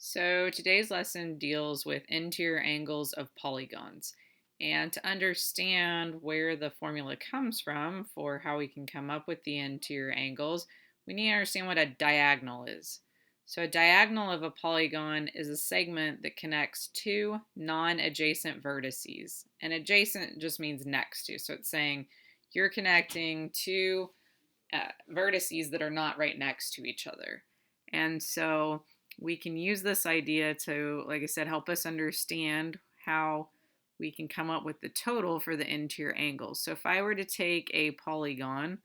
So today's lesson deals with interior angles of polygons. And to understand where the formula comes from for how we can come up with the interior angles, we need to understand what a diagonal is. So a diagonal of a polygon is a segment that connects two non-adjacent vertices. And adjacent just means next to. So it's saying you're connecting two vertices that are not right next to each other. And so we can use this idea to, like I said, help us understand how we can come up with the total for the interior angles. So if I were to take a polygon,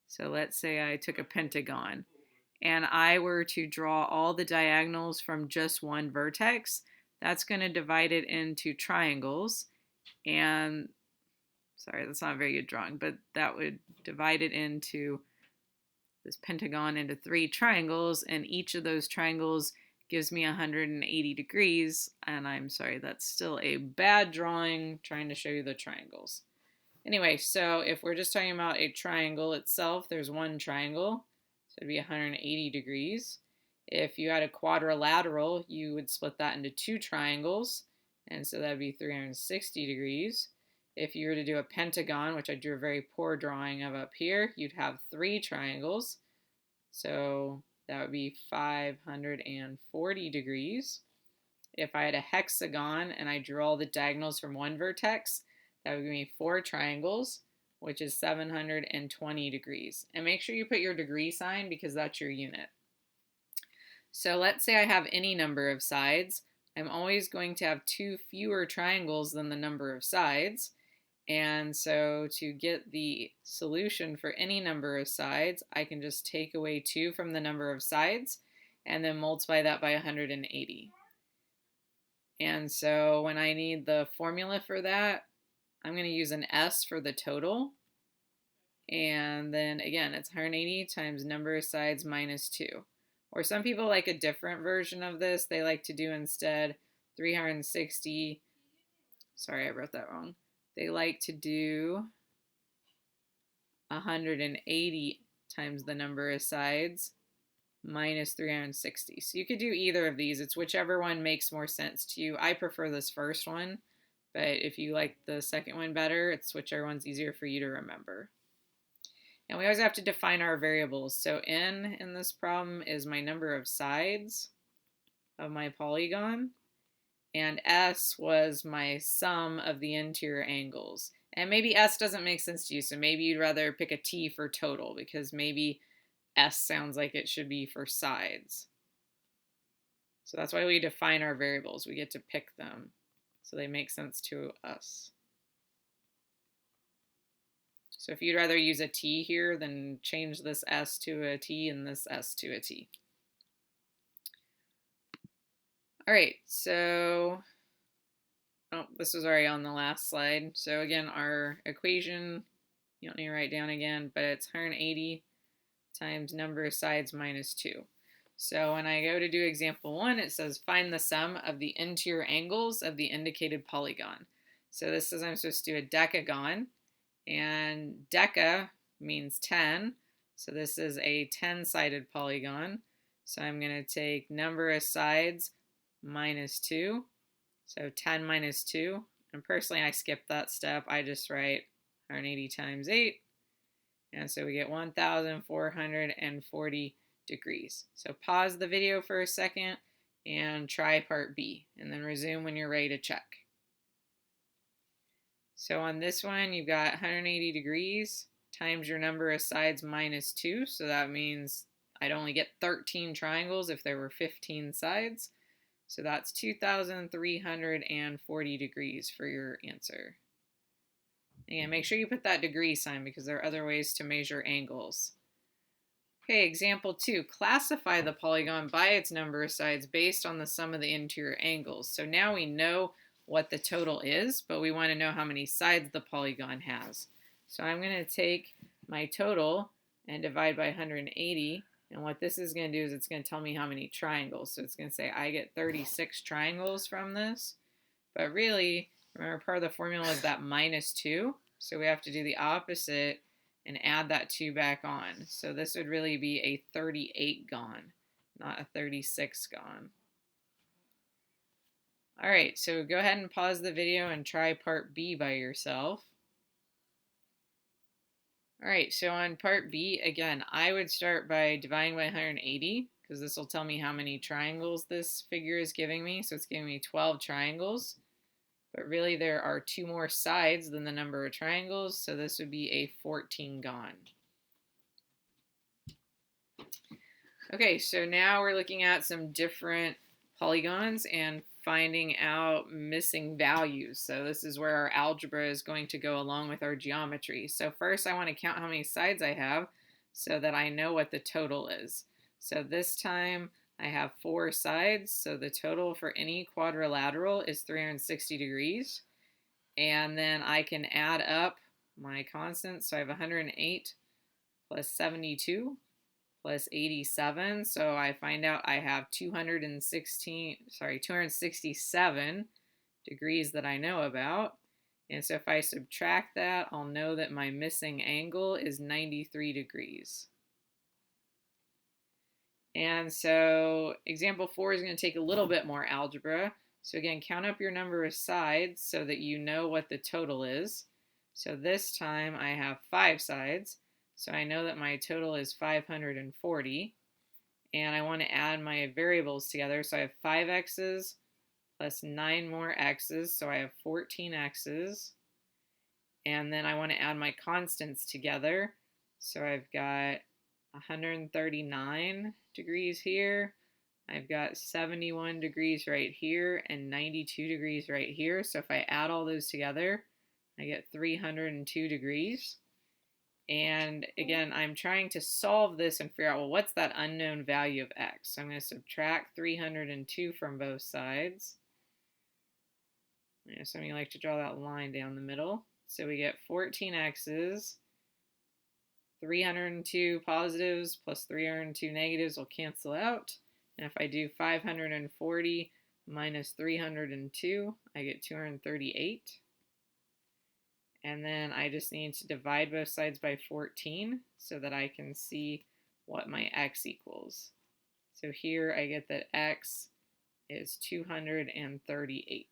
so let's say I took a pentagon, and I were to draw all the diagonals from just one vertex, that's going to divide it into triangles. And sorry, that's not a very good drawing, but that would divide it into this pentagon into three triangles, and each of those triangles gives me 180 degrees. And I'm sorry, that's still a bad drawing trying to show you the triangles. Anyway, so if we're just talking about a triangle itself, there's one triangle, so it'd be 180 degrees. If you had a quadrilateral, you would split that into two triangles, and so that'd be 360 degrees. If you were to do a pentagon, which I drew a very poor drawing of up here, you'd have three triangles, so that would be 540 degrees. If I had a hexagon and I drew all the diagonals from one vertex, that would give me four triangles, which is 720 degrees. And make sure you put your degree sign because that's your unit. So let's say I have any number of sides. I'm always going to have two fewer triangles than the number of sides. And so to get the solution for any number of sides, I can just take away 2 from the number of sides and then multiply that by 180. And so when I need the formula for that, I'm going to use an S for the total. And then again, it's 180 times number of sides minus 2. Or some people like a different version of this. They like to do instead 360. Sorry, I wrote that wrong. They like to do 180 times the number of sides minus 360. So you could do either of these. It's whichever one makes more sense to you. I prefer this first one, but if you like the second one better, it's whichever one's easier for you to remember. And we always have to define our variables. So n in this problem is my number of sides of my polygon, and s was my sum of the interior angles. And maybe s doesn't make sense to you, so maybe you'd rather pick a t for total, because maybe s sounds like it should be for sides. So that's why we define our variables. We get to pick them so they make sense to us. So if you'd rather use a t here, then change this s to a t and this s to a t. All right, so this was already on the last slide. So again, our equation, you don't need to write down again, but it's 180 times number of sides minus 2. So when I go to do example 1, it says find the sum of the interior angles of the indicated polygon. So this says I'm supposed to do a decagon, and deca means 10. So this is a 10-sided polygon. So I'm going to take number of sides minus 2. So 10 minus 2. And personally, I skip that step. I just write 180 times 8. And so we get 1,440 degrees. So pause the video for a second and try part B, and then resume when you're ready to check. So on this one, you've got 180 degrees times your number of sides minus 2. So that means I'd only get 13 triangles if there were 15 sides. So that's 2,340 degrees for your answer. And make sure you put that degree sign because there are other ways to measure angles. Okay, example 2. Classify the polygon by its number of sides based on the sum of the interior angles. So now we know what the total is, but we want to know how many sides the polygon has. So I'm going to take my total and divide by 180. And what this is going to do is it's going to tell me how many triangles. So it's going to say I get 36 triangles from this. But really, remember, part of the formula is that minus 2. So we have to do the opposite and add that 2 back on. So this would really be a 38 gon, not a 36 gon. All right, so go ahead and pause the video and try part B by yourself. All right, so on part B, again, I would start by dividing by 180 because this will tell me how many triangles this figure is giving me. So it's giving me 12 triangles, but really there are 2 more sides than the number of triangles, so this would be a 14gon. Okay, so now we're looking at some different polygons and finding out missing values. So this is where our algebra is going to go along with our geometry. So first I want to count how many sides I have so that I know what the total is. So this time I have 4 sides, so the total for any quadrilateral is 360 degrees. And then I can add up my constants. So I have 108 plus 72 plus 87. So I find out I have 267 degrees that I know about. And so if I subtract that, I'll know that my missing angle is 93 degrees. And so example 4 is going to take a little bit more algebra. So again, count up your number of sides so that you know what the total is. So this time I have 5 sides. So I know that my total is 540. And I want to add my variables together. So I have 5 x's plus 9 more x's. So I have 14 x's. And then I want to add my constants together. So I've got 139 degrees here. I've got 71 degrees right here and 92 degrees right here. So if I add all those together, I get 302 degrees. And again, I'm trying to solve this and figure out, well, what's that unknown value of x? So I'm going to subtract 302 from both sides. Some of you like to draw that line down the middle. So we get 14 x's. 302 positives plus 302 negatives will cancel out. And if I do 540 minus 302, I get 238. And then I just need to divide both sides by 14 so that I can see what my x equals. So here I get that x is 238.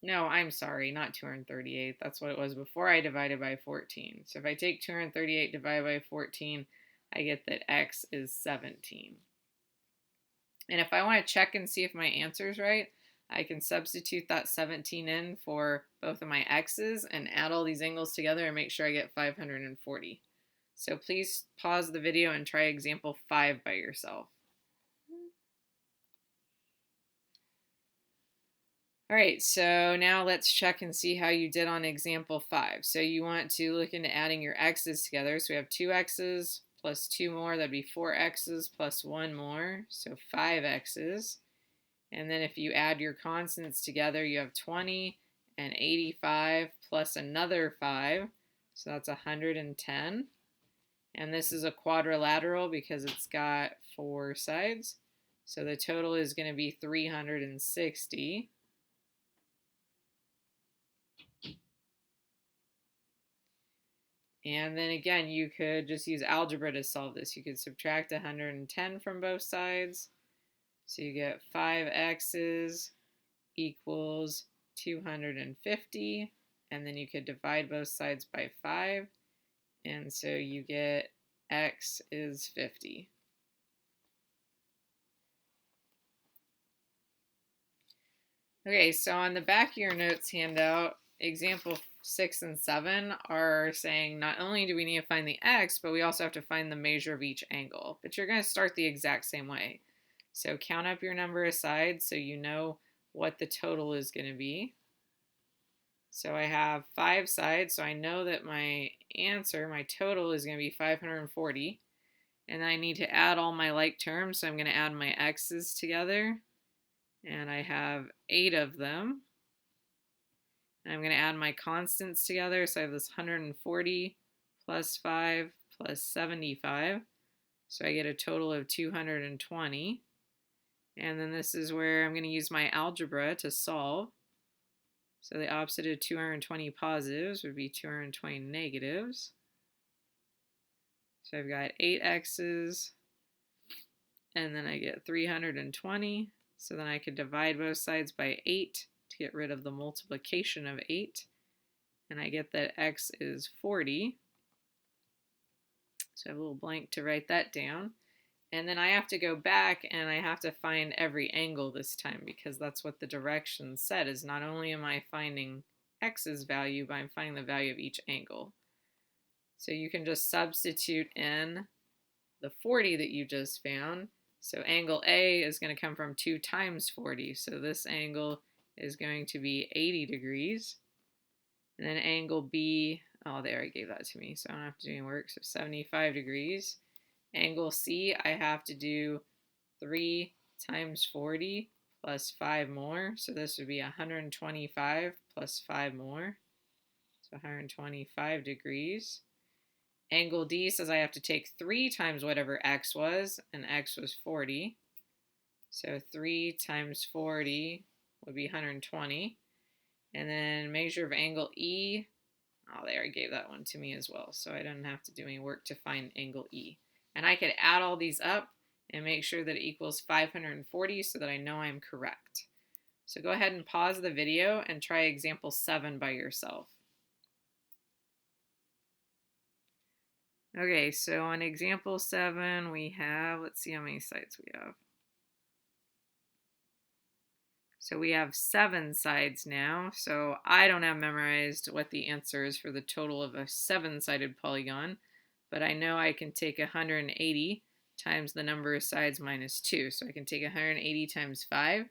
No, I'm sorry, not 238. That's what it was before I divided by 14. So if I take 238 divided by 14, I get that x is 17. And if I want to check and see if my answer is right, I can substitute that 17 in for both of my x's and add all these angles together and make sure I get 540. So please pause the video and try example 5 by yourself. All right, so now let's check and see how you did on example 5. So you want to look into adding your x's together. So we have 2 x's plus 2 more, that'd be 4 x's plus 1 more, so 5 x's. And then if you add your constants together, you have 20 and 85 plus another 5, so that's 110. And this is a quadrilateral because it's got 4 sides. So the total is going to be 360. And then again, you could just use algebra to solve this. You could subtract 110 from both sides. So you get 5x's equals 250. And then you could divide both sides by 5. And so you get x is 50. Okay, so on the back of your notes handout, example 6 and 7 are saying not only do we need to find the x, but we also have to find the measure of each angle. But you're going to start the exact same way. So count up your number of sides so you know what the total is going to be. So I have 5 sides, so I know that my answer, my total, is going to be 540. And I need to add all my like terms, so I'm going to add my x's together. And I have 8 of them. And I'm going to add my constants together, so I have this 140 plus 5 plus 75. So I get a total of 220. And then this is where I'm going to use my algebra to solve. So the opposite of 220 positives would be 220 negatives. So I've got 8 x's, and then I get 320. So then I could divide both sides by 8 to get rid of the multiplication of 8. And I get that x is 40. So I have a little blank to write that down. And then I have to go back and I have to find every angle this time, because that's what the directions said, is not only am I finding x's value, but I'm finding the value of each angle. So you can just substitute in the 40 that you just found. So angle A is going to come from 2 times 40. So this angle is going to be 80 degrees. And then angle B, oh, they already gave that to me, so I don't have to do any work. So 75 degrees. Angle C, I have to do 3 times 40 plus 5 more. So this would be 125 plus 5 more. So 125 degrees. Angle D says I have to take 3 times whatever x was, and x was 40. So 3 times 40 would be 120. And then measure of angle E, oh, they already gave that one to me as well, so I didn't have to do any work to find angle E. And I could add all these up and make sure that it equals 540 so that I know I'm correct. So go ahead and pause the video and try example 7 by yourself. Okay, so on example 7 we have, let's see how many sides we have. So we have 7 sides now, so I don't have memorized what the answer is for the total of a 7-sided polygon, but I know I can take 180 times the number of sides minus 2. So I can take 180 times 5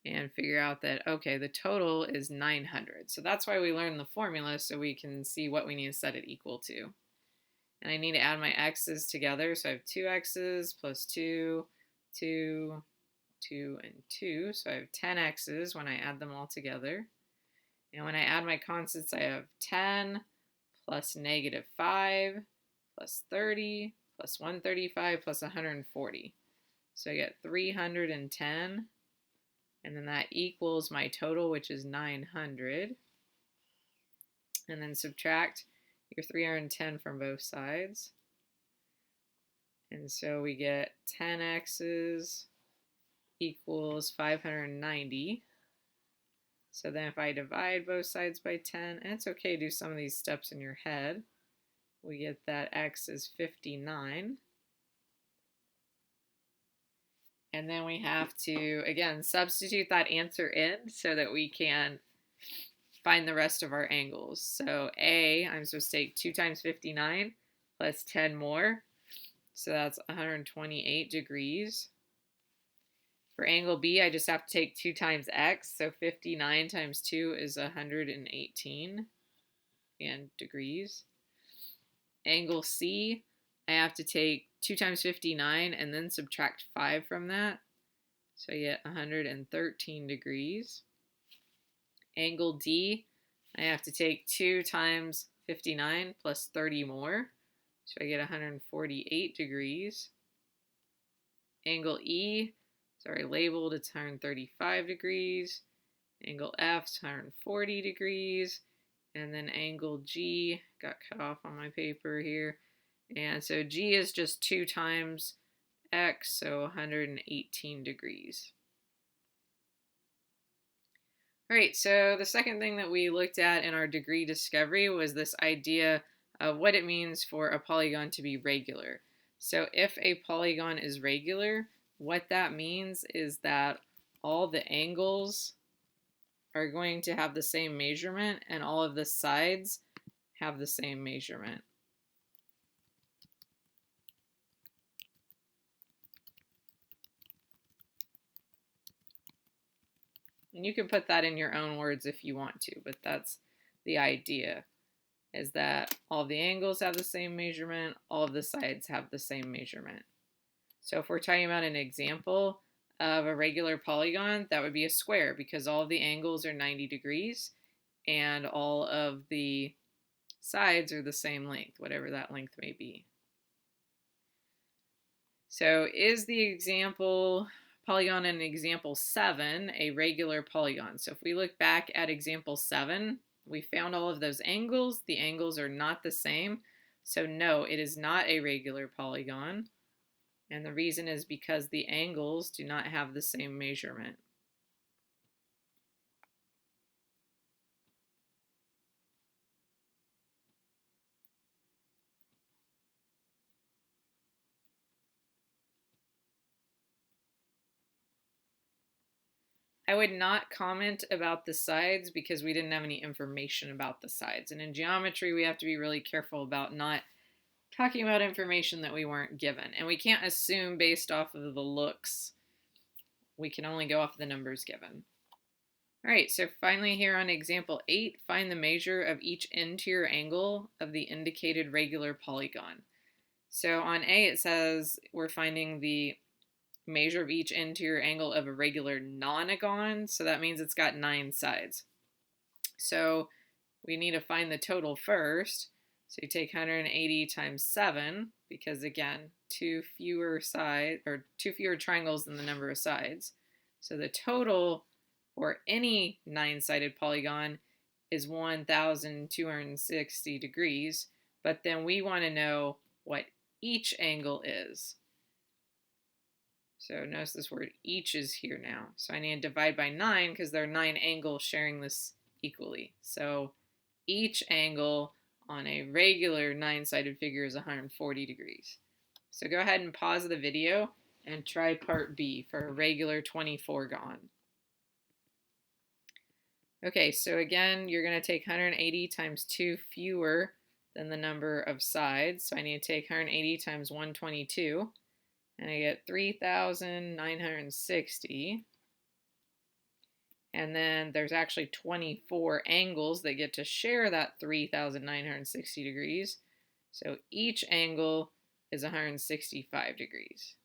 and figure out that, okay, the total is 900. So that's why we learned the formula, so we can see what we need to set it equal to. And I need to add my x's together, so I have 2 x's plus 2, 2, 2, and 2. So I have 10 x's when I add them all together. And when I add my constants, I have 10 plus negative 5 plus 30 plus 135 plus 140. So I get 310. And then that equals my total, which is 900. And then subtract your 310 from both sides. And so we get 10 x's equals 590. So then if I divide both sides by 10, and it's okay to do some of these steps in your head, we get that x is 59. And then we have to, again, substitute that answer in so that we can find the rest of our angles. So A, I'm supposed to take 2 times 59 plus 10 more. So that's 128 degrees. For angle B, I just have to take 2 times x. So 59 times 2 is 118 degrees. Angle C, I have to take 2 times 59 and then subtract 5 from that. So I get 113 degrees. Angle D, I have to take 2 times 59 plus 30 more. So I get 148 degrees. Angle E, it's already labeled, it's 135 degrees. Angle F is 140 degrees. And then angle G got cut off on my paper here. And so G is just 2 times x, so 118 degrees. All right, so the second thing that we looked at in our degree discovery was this idea of what it means for a polygon to be regular. So if a polygon is regular, what that means is that all the angles are going to have the same measurement and all of the sides have the same measurement. And you can put that in your own words if you want to, but that's the idea, is that all the angles have the same measurement, all of the sides have the same measurement. So if we're talking about an example of a regular polygon, that would be a square, because all of the angles are 90 degrees and all of the sides are the same length, whatever that length may be. So is the example polygon in example 7 a regular polygon? So if we look back at example 7, we found all of those angles. The angles are not the same. So no, it is not a regular polygon. And the reason is because the angles do not have the same measurement. I would not comment about the sides because we didn't have any information about the sides. And in geometry, we have to be really careful about not talking about information that we weren't given. And we can't assume based off of the looks. We can only go off the numbers given. All right, so finally here on example 8, find the measure of each interior angle of the indicated regular polygon. So on A it says we're finding the measure of each interior angle of a regular nonagon, so that means it's got 9 sides. So we need to find the total first. So you take 180 times 7, because again, two fewer triangles than the number of sides. So the total for any 9-sided polygon is 1,260 degrees, but then we want to know what each angle is. So notice this word each is here now. So I need to divide by 9 because there are 9 angles sharing this equally. So each angle on a regular 9-sided figure is 140 degrees. So go ahead and pause the video and try part B for a regular 24gon. Okay, so again, you're going to take 180 times 2 fewer than the number of sides. So I need to take 180 times 122, and I get 3,960. And then there's actually 24 angles that get to share that 3,960 degrees. So each angle is 165 degrees.